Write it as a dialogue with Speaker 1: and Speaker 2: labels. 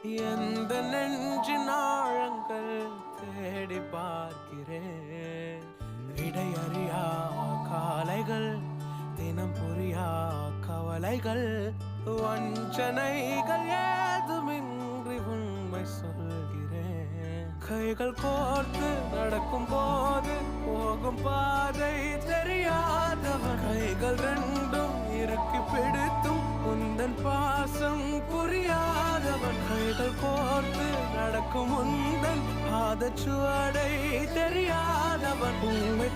Speaker 1: எந்த நெஞ்சின் ஆழங்கள் தேடி பார்க்கிறேன். விடையறியா காலைகள், தினம் புரியா கவலைகள், வஞ்சனைகள் ஏதுமின்றி உண்மை சொல்கிறேன். கைகள் கோர்த்து நடக்கும் போது போகும் பாதை தெரியாதவன், கைகள் ரெண்டும் இறுக்கி பிடித்தும் உந்தன் பாசம் புரியாதவன், கைகள் கோர்த்து நடக்கும் உந்தன் பாதச்சுவடை தெரியாதவன், உண்மை